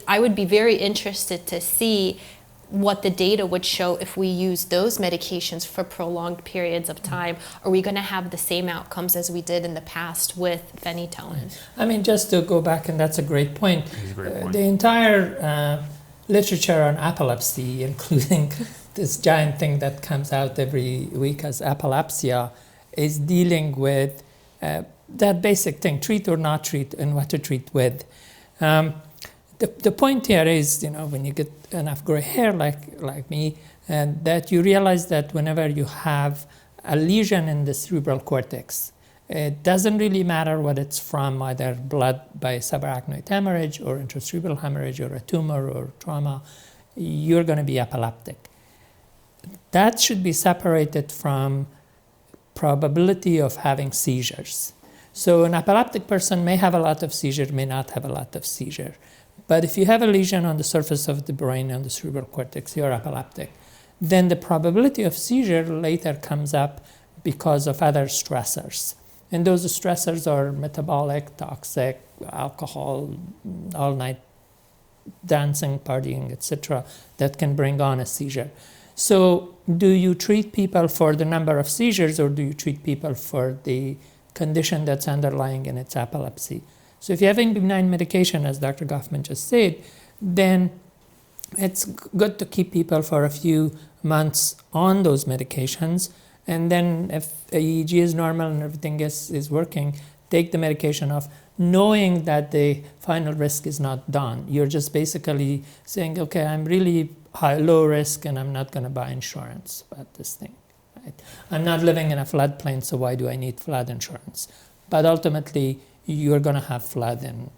I would be very interested to see what the data would show if we use those medications for prolonged periods of time. Are we going to have the same outcomes as we did in the past with phenytoin? Just to go back, and that's a great point. That's a great point. The entire literature on epilepsy, including this giant thing that comes out every week as epilepsia, is dealing with that basic thing, treat or not treat, and what to treat with. The point here is, when you get enough gray hair like me, and that you realize that whenever you have a lesion in the cerebral cortex, it doesn't really matter what it's from, either blood by subarachnoid hemorrhage or intracerebral hemorrhage or a tumor or trauma, you're going to be epileptic. That should be separated from probability of having seizures. So an epileptic person may have a lot of seizure, may not have a lot of seizure. But if you have a lesion on the surface of the brain, on the cerebral cortex, you're epileptic. Then the probability of seizure later comes up because of other stressors. And those stressors are metabolic, toxic, alcohol, all-night dancing, partying, etc., that can bring on a seizure. So do you treat people for the number of seizures, or do you treat people for the condition that's underlying in its epilepsy? So if you're having benign medication, as Dr. Gofman just said, then it's good to keep people for a few months on those medications. And then if EEG is normal and everything is working, take the medication off. knowing that the final risk is not done. You're just basically saying, okay, I'm really low risk and I'm not going to buy insurance about this thing. Right? I'm not living in a floodplain, so why do I need flood insurance? But ultimately, you're going to have flood, and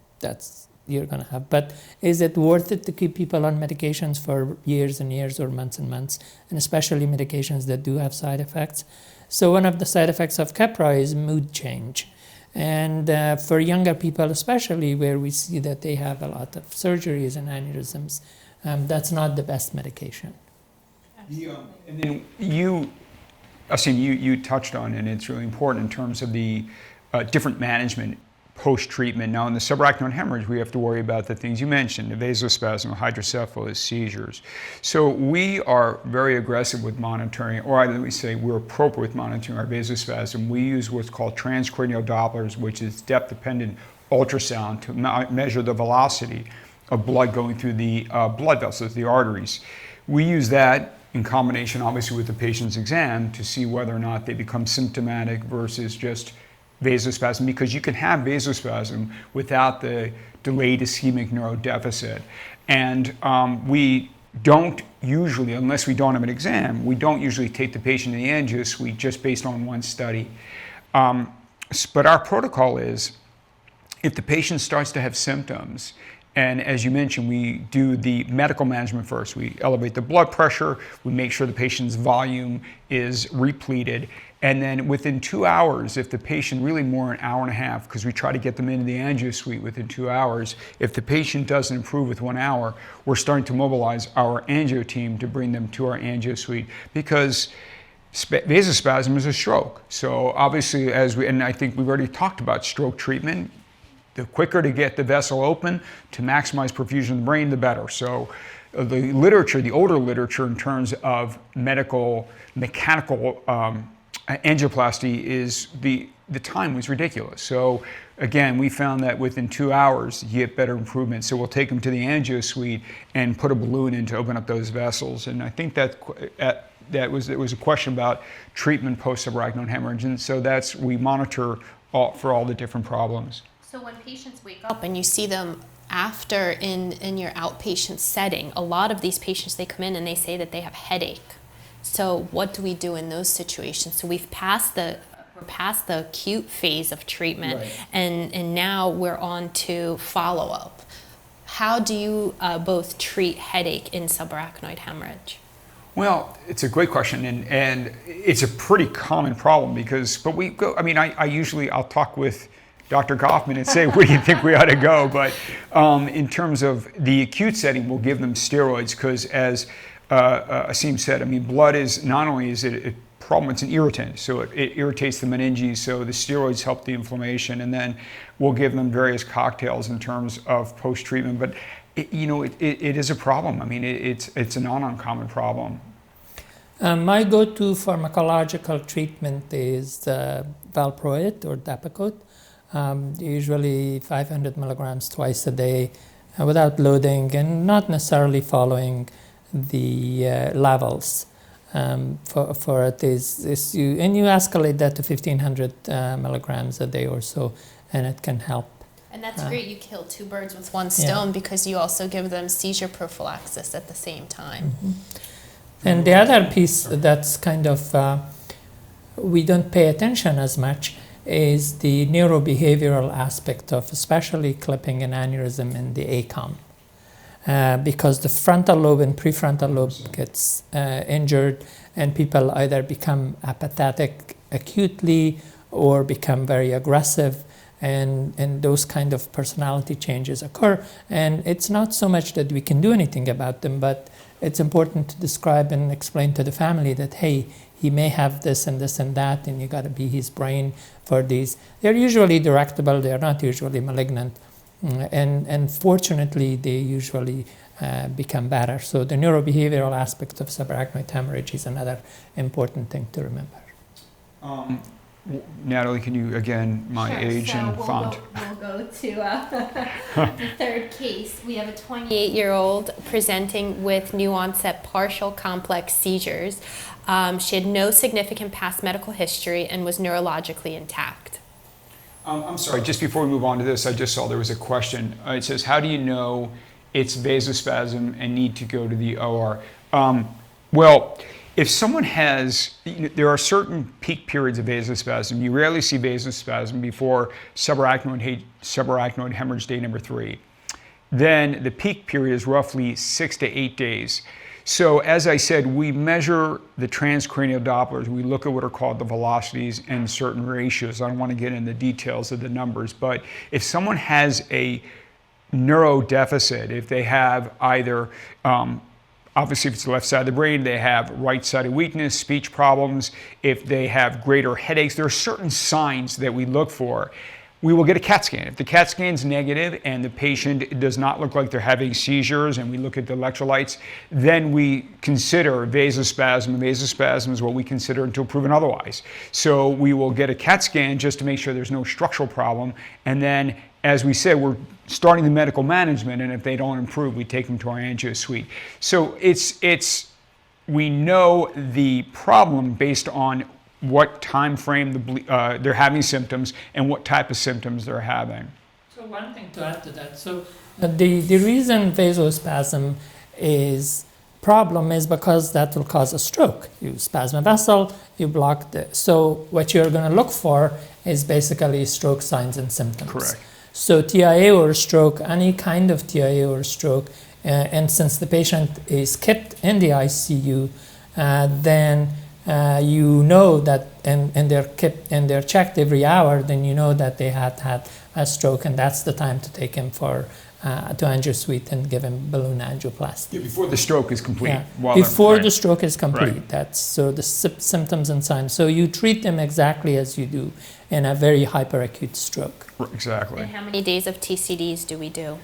you're going to have. But is it worth it to keep people on medications for years and years or months and months, and especially medications that do have side effects? So one of the side effects of Keppra is mood change. And for younger people especially, where we see that they have a lot of surgeries and aneurysms, that's not the best medication. And then Ausim, you touched on, and it's really important in terms of the different management post-treatment. Now, in the subarachnoid hemorrhage, we have to worry about the things you mentioned, the vasospasm, hydrocephalus, seizures. So we are very aggressive with monitoring, or let me say we're appropriate with monitoring our vasospasm. We use what's called transcranial Dopplers, which is depth-dependent ultrasound to measure the velocity of blood going through the blood vessels, the arteries. We use that in combination, obviously, with the patient's exam to see whether or not they become symptomatic versus just vasospasm, because you can have vasospasm without the delayed ischemic neurodeficit. And we don't usually, unless we don't have an exam, we don't usually take the patient to the angio suite just based on one study. But our protocol is, if the patient starts to have symptoms, and as you mentioned, we do the medical management first. We elevate the blood pressure, we make sure the patient's volume is repleted, and then within 2 hours, if the patient, really more an hour and a half, because we try to get them into the angio suite within 2 hours, if the patient doesn't improve with 1 hour, we're starting to mobilize our angio team to bring them to our angio suite, because vasospasm is a stroke. So obviously, and I think we've already talked about stroke treatment, the quicker to get the vessel open to maximize perfusion of the brain, the better. So the literature, the older literature in terms of mechanical angioplasty is the time was ridiculous. So again, we found that within 2 hours, you get better improvement. So we'll take them to the angio suite and put a balloon in to open up those vessels. And I think it was a question about treatment post-subarachnoid hemorrhage. And so we monitor for all the different problems. So when patients wake up and you see them after in your outpatient setting, a lot of these patients, they come in and they say that they have headache. So what do we do in those situations? So we're past the acute phase of treatment, right, and now we're on to follow-up. How do you both treat headache in subarachnoid hemorrhage? Well, it's a great question, and it's a pretty common problem I'll talk with Dr. Gofman and say, where do you think we ought to go? But in terms of the acute setting, we'll give them steroids because, as Ausim said, blood is not only is it a problem, it's an irritant. So it irritates the meninges, so the steroids help the inflammation. And then we'll give them various cocktails in terms of post-treatment. But it is a problem. It's a non-uncommon problem. My go-to pharmacological treatment is valproate or Depakote. Usually 500 milligrams twice a day without loading and not necessarily following the levels for it is you escalate that to 1500 milligrams a day or so, and it can help. And that's great. You kill two birds with one stone, because you also give them seizure prophylaxis at the same time. Mm-hmm. And the other piece that's kind of we don't pay attention as much is the neurobehavioral aspect of especially clipping an aneurysm in the ACOM. Because the frontal lobe and prefrontal lobe gets injured, and people either become apathetic acutely or become very aggressive, and those kind of personality changes occur. And it's not so much that we can do anything about them, but it's important to describe and explain to the family that, hey, he may have this and this and that, and you got to be his brain for these. They're usually directable. They're not usually malignant. And fortunately, they usually become better. So the neurobehavioral aspect of subarachnoid hemorrhage is another important thing to remember. Natalie, can you, again, age so and font? We'll go to the third case. We have a 28-year-old presenting with new onset partial complex seizures. She had no significant past medical history and was neurologically intact. I'm sorry, just before we move on to this, I just saw there was a question. It says, how do you know it's vasospasm and need to go to the OR? Well, if someone has, there are certain peak periods of vasospasm. You rarely see vasospasm before subarachnoid hemorrhage day number 3. Then the peak period is roughly 6 to 8 days. So as I said, we measure the transcranial Dopplers. We look at what are called the velocities and certain ratios. I don't want to get into the details of the numbers, but if someone has a neuro deficit, if they have either, obviously if it's the left side of the brain, they have right-sided weakness, speech problems, if they have greater headaches, there are certain signs that we look for. We will get a CAT scan. If the CAT scan's negative and the patient does not look like they're having seizures and we look at the electrolytes, then we consider vasospasm. And vasospasm is what we consider until proven otherwise. So we will get a CAT scan just to make sure there's no structural problem. And then, as we said, we're starting the medical management, and if they don't improve, we take them to our angio suite. So we know the problem based on what time frame they're having symptoms and what type of symptoms they're having. So one thing to add to that, so the reason vasospasm is problem is because that will cause a stroke. You spasm a vessel, you block so what you're going to look for is basically stroke signs and symptoms. Correct. So TIA or stroke, any kind of TIA or stroke, and since the patient is kept in the ICU, then you know that, and they're checked every hour, then you know that they had a stroke, and that's the time to take him to angio suite and give him balloon angioplasty. Yeah, before the stroke is complete. Yeah. Before the stroke is complete. Right. That's so the symptoms and signs. So you treat them exactly as you do in a very hyperacute stroke. Exactly. And how many days of TCDs do we do?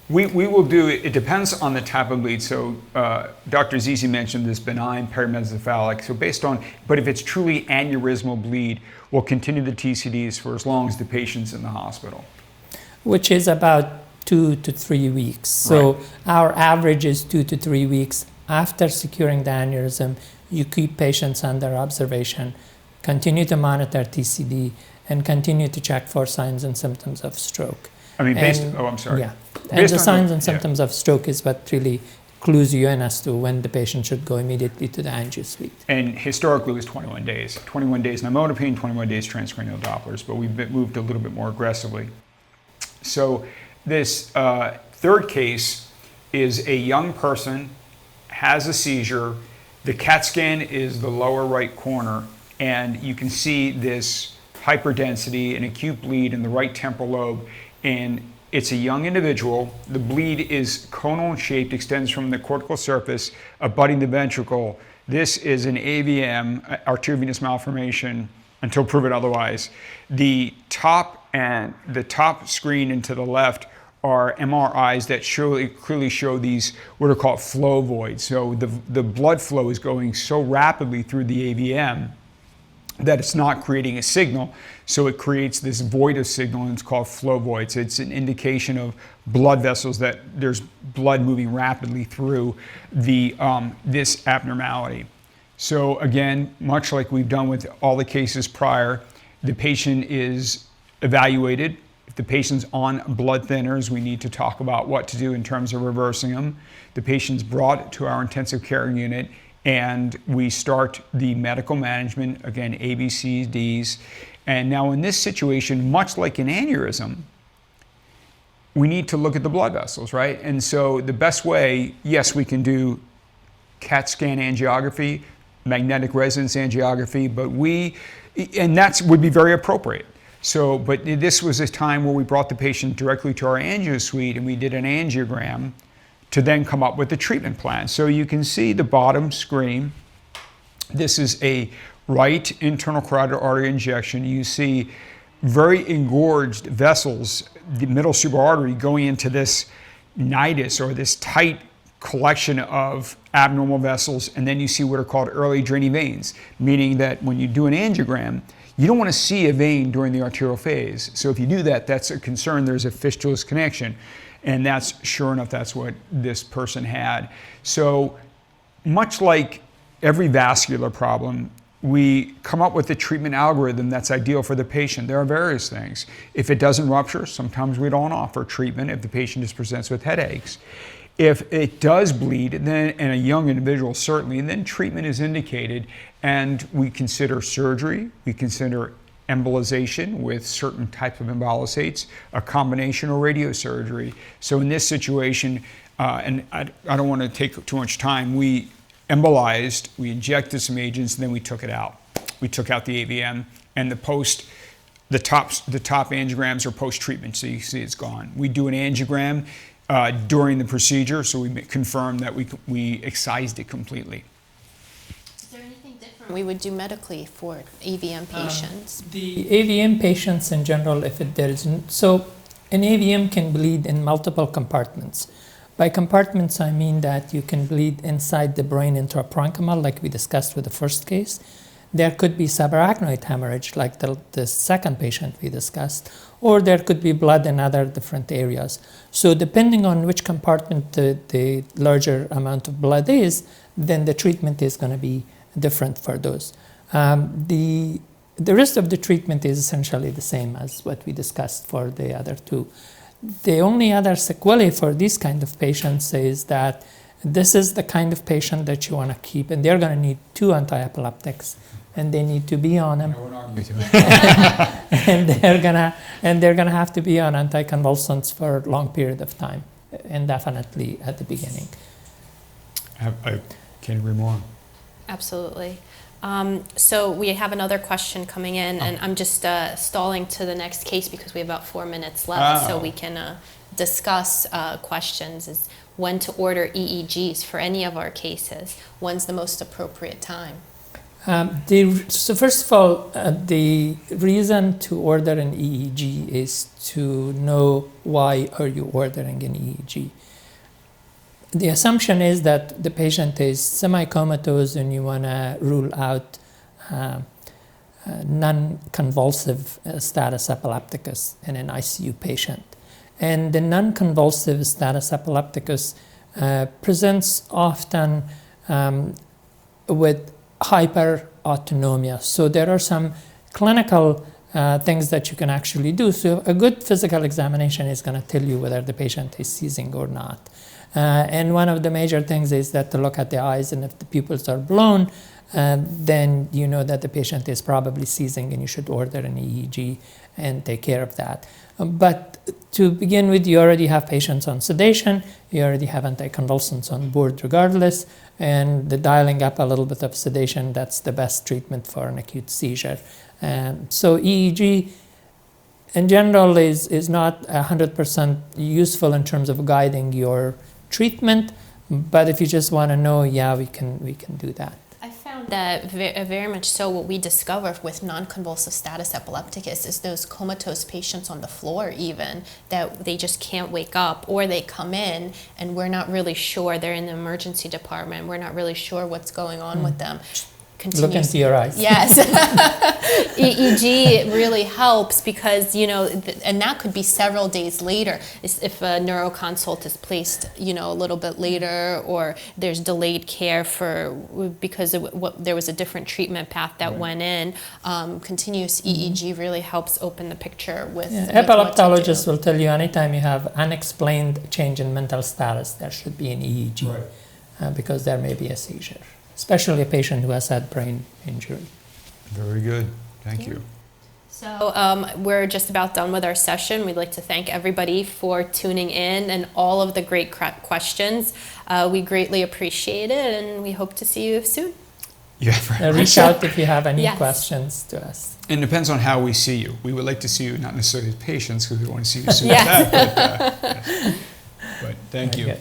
We will do, it depends on the type of bleed. So Dr. Azizi mentioned this benign perimesocephalic. So based on, but if it's truly aneurysmal bleed, we'll continue the TCDs for as long as the patient's in the hospital. Which is about 2 to 3 weeks. So right. Our average is 2 to 3 weeks. After securing the aneurysm, you keep patients under observation, continue to monitor TCD, and continue to check for signs and symptoms of stroke. I mean, I'm sorry. Yeah. And the signs and symptoms of stroke is what really clues you in as to when the patient should go immediately to the angio suite. And historically it was 21 days. 21 days nimodipine, 21 days transcranial Dopplers, but we've moved a little bit more aggressively. So this third case is a young person, has a seizure. The CAT scan is the lower right corner, and you can see this hyperdensity and acute bleed in the right temporal lobe. And it's a young individual. The bleed is conal shaped, extends from the cortical surface, abutting the ventricle. This is an AVM, arteriovenous malformation, until proven otherwise. The top screen and to the left are MRIs that clearly show these what are called flow voids. So the blood flow is going so rapidly through the AVM that it's not creating a signal, so it creates this void of signal, and it's called flow voids. It's an indication of blood vessels, that there's blood moving rapidly through this abnormality. So again, much like we've done with all the cases prior, the patient is evaluated. If the patient's on blood thinners, we need to talk about what to do in terms of reversing them. The patient's brought to our intensive care unit, and we start the medical management, again, A, B, C, Ds. And now in this situation, much like an aneurysm, we need to look at the blood vessels, right? And so the best way, yes, we can do CAT scan angiography, magnetic resonance angiography, and that would be very appropriate. So, but this was a time where we brought the patient directly to our angio suite and we did an angiogram to then come up with the treatment plan. So you can see the bottom screen. This is a right internal carotid artery injection. You see very engorged vessels, the middle subartery going into this nidus, or this tight collection of abnormal vessels, and then you see what are called early draining veins, meaning that when you do an angiogram, you don't want to see a vein during the arterial phase. So if you do that, that's a concern. There's a fistulous connection. And that's, sure enough, that's what this person had. So much like every vascular problem, we come up with a treatment algorithm that's ideal for the patient. There are various things. If it doesn't rupture, sometimes we don't offer treatment if the patient just presents with headaches. If it does bleed, then in a young individual certainly, then treatment is indicated, and we consider surgery, we consider embolization with certain types of embolisates, a combination or radiosurgery. So in this situation, and I don't want to take too much time, we embolized, we injected some agents, and then we took it out. We took out the AVM, and the top angiograms are post-treatment, so you see it's gone. We do an angiogram during the procedure, so we confirm that we excised it completely. Is there anything different we would do medically for AVM patients? The AVM patients in general, so an AVM can bleed in multiple compartments. By compartments, I mean that you can bleed inside the brain intraparenchymal, like we discussed with the first case. There could be subarachnoid hemorrhage, like the second patient we discussed, or there could be blood in other different areas. So depending on which compartment the larger amount of blood is, then the treatment is going to be different for those. The rest of the treatment is essentially the same as what we discussed for the other two. The only other sequelae for these kind of patients is that this is the kind of patient that you want to keep, and they're going to need 2 antiepileptics, and they need to be on them. and they're gonna have to be on anticonvulsants for a long period of time, indefinitely at the beginning. I can't agree more. Absolutely. So we have another question coming in, and I'm just stalling to the next case because we have about 4 minutes left, so we can discuss questions. Is when to order EEGs for any of our cases? When's the most appropriate time? So first of all, the reason to order an EEG is to know why are you ordering an EEG. The assumption is that the patient is semi-comatose and you want to rule out non-convulsive status epilepticus in an ICU patient. And the non-convulsive status epilepticus presents often with hyperautonomia. So there are some clinical things that you can actually do. So a good physical examination is going to tell you whether the patient is seizing or not. And one of the major things is that to look at the eyes, and if the pupils are blown, then you know that the patient is probably seizing and you should order an EEG and take care of that. But to begin with, you already have patients on sedation, you already have anticonvulsants on board regardless, and the dialing up a little bit of sedation, that's the best treatment for an acute seizure. So EEG in general is not 100% useful in terms of guiding your treatment, but if you just want to know, yeah, we can do that. I found that very much so what we discover with non-convulsive status epilepticus is those comatose patients on the floor even, that they just can't wake up, or they come in and we're not really sure, they're in the emergency department, we're not really sure what's going on with them. Look into your eyes. Yes. EEG really helps because, you know, and that could be several days later if a neuro consult is placed, you know, a little bit later, or there's delayed care because there was a different treatment path that went in. Continuous EEG really helps open the picture with epileptologists will tell you anytime you have unexplained change in mental status, there should be an EEG because there may be a seizure, especially a patient who has had brain injury. Very good. Thank you. So we're just about done with our session. We'd like to thank everybody for tuning in and all of the great questions. We greatly appreciate it, and we hope to see you soon. Yeah, reach out if you have any questions to us. And it depends on how we see you. We would like to see you, not necessarily as patients, because we want to see you soon as that. But thank you.